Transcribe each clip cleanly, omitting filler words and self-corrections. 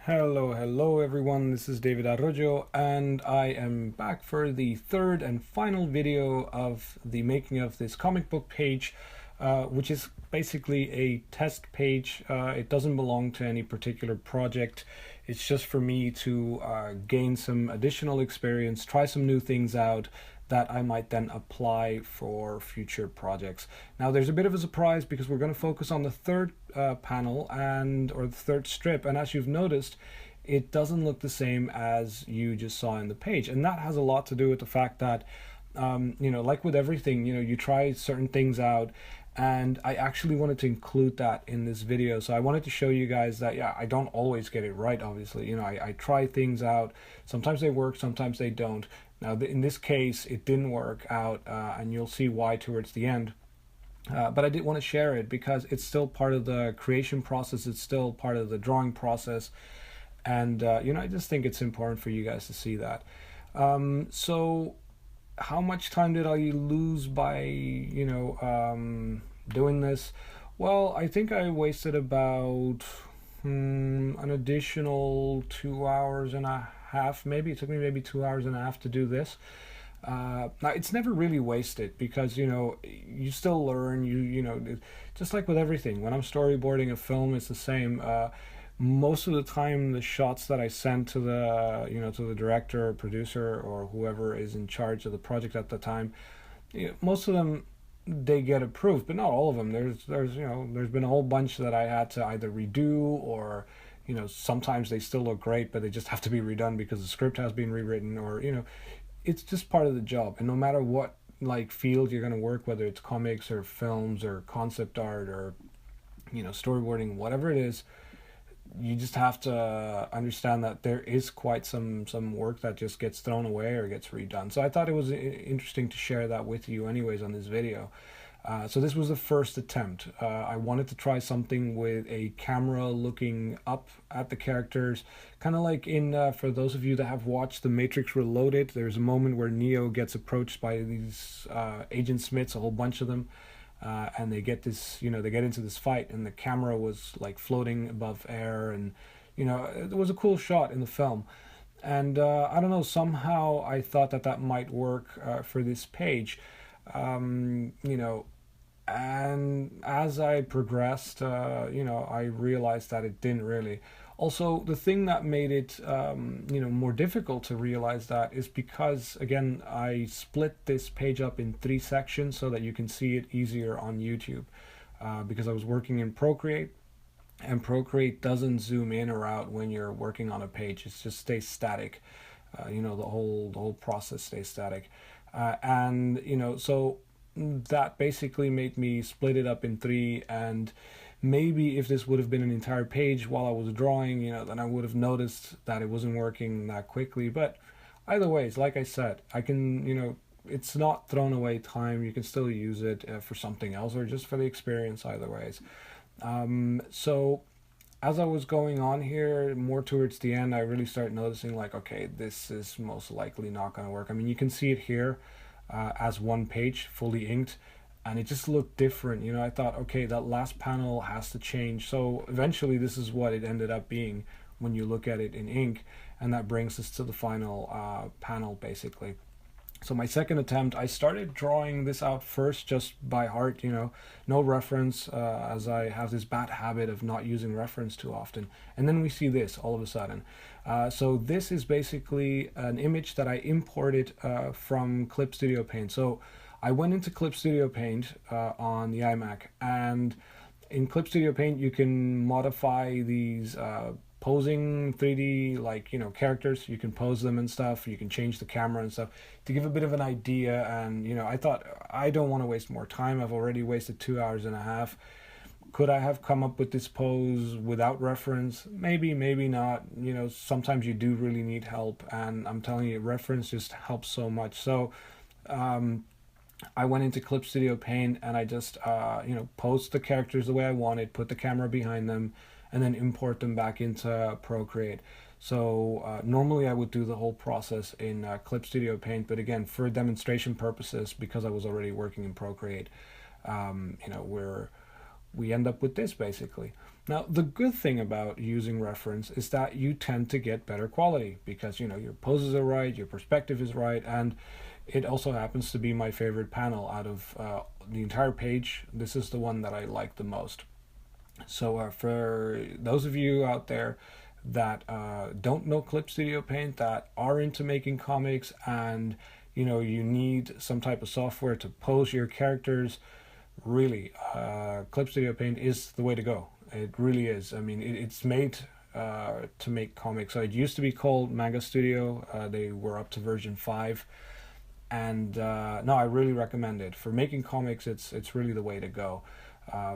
Hello everyone, this is David Arroyo and I am back for the third and final video of the making of this comic book page, which is basically a test page. It doesn't belong to any particular project. It's just for me to gain some additional experience, try some new things out that I might then apply for future projects. Now there's a bit of a surprise because we're going to focus on the third panel or the third strip, and as you've noticed, it doesn't look the same as you just saw in the page, and that has a lot to do with the fact that like with everything, you try certain things out, and I actually wanted to include that in this video. So I wanted to show you guys that I don't always get it right, obviously. I try things out, sometimes they work, sometimes they don't. Now in this case it didn't work out, and you'll see why towards the end. But I did want to share it because it's still part of the creation process, it's still part of the drawing process, and I just think it's important for you guys to see that. So how much time did I lose by doing this? Well, I think I wasted about an additional 2 hours and a half. Maybe it took me maybe 2 hours and a half to do this. Now it's never really wasted because you still learn. Just like with everything, when I'm storyboarding a film, it's the same. Most of the time the shots that I send to the director or producer or whoever is in charge of the project at the time, most of them, they get approved, but not all of them. There's been a whole bunch that I had to either redo, or sometimes they still look great but they just have to be redone because the script has been rewritten, or it's just part of the job. And no matter what field you're going to work, whether it's comics or films or concept art or storyboarding, whatever it is, you just have to understand that there is quite some work that just gets thrown away or gets redone. So I thought it was interesting to share that with you anyways on this video. So this was the first attempt. I wanted to try something with a camera looking up at the characters, kind of like in, for those of you that have watched The Matrix Reloaded, there's a moment where Neo gets approached by these Agent Smiths, a whole bunch of them, and they get this, they get into this fight, and the camera was floating above air, and it was a cool shot in the film. And I don't know, somehow I thought that might work for this page. And as I progressed, I realized that it didn't really. Also, the thing that made it, more difficult to realize that is because, again, I split this page up in 3 sections so that you can see it easier on YouTube, because I was working in Procreate, and Procreate doesn't zoom in or out when you're working on a page. It just stays static. The whole process stays static, so that basically made me split it up in 3. And maybe if this would have been an entire page while I was drawing, then I would have noticed that it wasn't working that quickly. But either ways, like I said, I can, it's not thrown away time. You can still use it for something else or just for the experience, either ways. So as I was going on here, more towards the end, I really started noticing okay, this is most likely not going to work. I mean, you can see it here as one page, fully inked, and it just looked different. I thought, okay, that last panel has to change. So eventually this is what it ended up being when you look at it in ink, and that brings us to the final panel basically. So my second attempt, I started drawing this out first just by heart, no reference, as I have this bad habit of not using reference too often. And then we see this all of a sudden. So this is basically an image that I imported from Clip Studio Paint. So I went into Clip Studio Paint on the iMac, and in Clip Studio Paint you can modify these posing 3D characters. You can pose them and stuff. You can change the camera and stuff to give a bit of an idea. And I thought, I don't want to waste more time. I've already wasted 2 hours and a half. Could I have come up with this pose without reference? Maybe, maybe not. Sometimes you do really need help, and I'm telling you, reference just helps so much. So I went into Clip Studio Paint and I just posed the characters the way I wanted, put the camera behind them, and then import them back into Procreate. So normally I would do the whole process in Clip Studio Paint, but again, for demonstration purposes, because I was already working in Procreate, we end up with this basically. Now, the good thing about using reference is that you tend to get better quality because, you know, your poses are right, your perspective is right, and it also happens to be my favorite panel out of the entire page. This is the one that I like the most. So for those of you out there that don't know Clip Studio Paint, that are into making comics, and you know you need some type of software to pose your characters, really, Clip Studio Paint is the way to go. It really is. I mean, it's made to make comics. So it used to be called Manga Studio. They were up to version 5, and no, I really recommend it for making comics. It's really the way to go.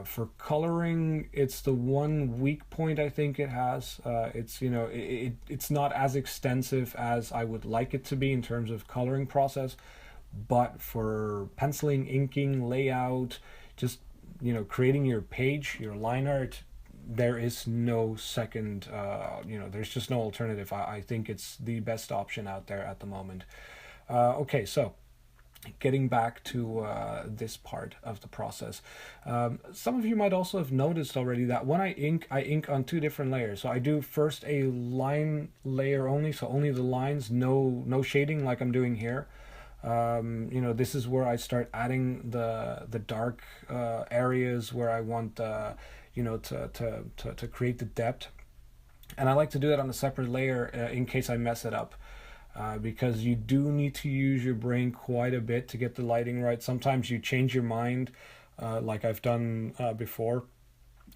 For coloring, it's the one weak point I think it has. It's, you know, it's not as extensive as I would like it to be in terms of coloring process, but for penciling, inking, layout, just, you know, creating your page, your line art, there is no second, you know, there's just no alternative. I think it's the best option out there at the moment. Okay, so getting back to this part of the process. Some of you might also have noticed already that when I ink on 2 different layers. So I do first a line layer only, so only the lines, no shading like I'm doing here. You know, this is where I start adding the dark areas where I want you know, to create the depth. And I like to do that on a separate layer in case I mess it up. Because you do need to use your brain quite a bit to get the lighting right. Sometimes you change your mind, like I've done before,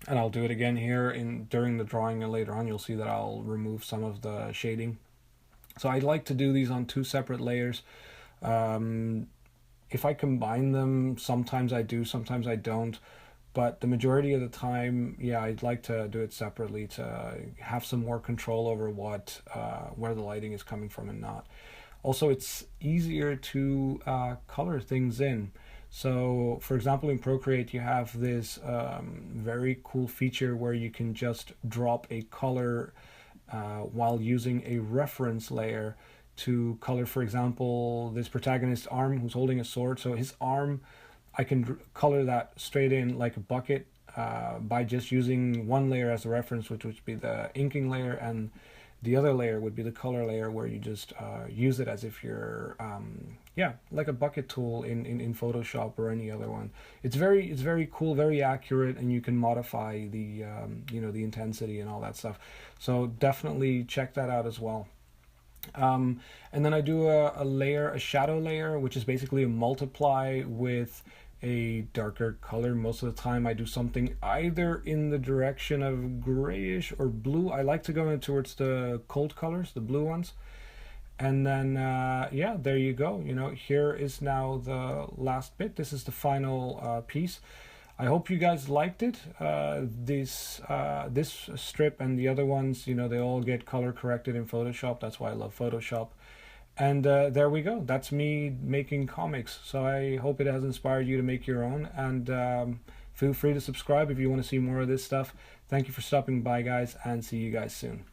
and I'll do it again here during the drawing, and later on you'll see that I'll remove some of the shading. So I like to do these on 2 separate layers. If I combine them, sometimes I do, sometimes I don't. But the majority of the time, yeah, I'd like to do it separately to have some more control over what where the lighting is coming from and not. Also, it's easier to color things in. So, for example, in Procreate, you have this very cool feature where you can just drop a color while using a reference layer to color, for example, this protagonist's arm who's holding a sword. So his arm, I can color that straight in like a bucket by just using one layer as a reference, which would be the inking layer, and the other layer would be the color layer, where you just use it as if you're yeah, like a bucket tool in Photoshop or any other one. It's very cool, very accurate, and you can modify the you know, the intensity and all that stuff. So definitely check that out as well. And then I do a shadow layer, which is basically a multiply with a darker color. Most of the time I do something either in the direction of grayish or blue. I like to go in towards the cold colors, the blue ones. And then yeah, there you go. You know, here is now the last bit. This is the final piece. I hope you guys liked it. This strip and the other ones, you know, they all get color corrected in Photoshop. That's why I love Photoshop. And there we go. That's me making comics. So I hope it has inspired you to make your own. And feel free to subscribe if you want to see more of this stuff. Thank you for stopping by, guys, and see you guys soon.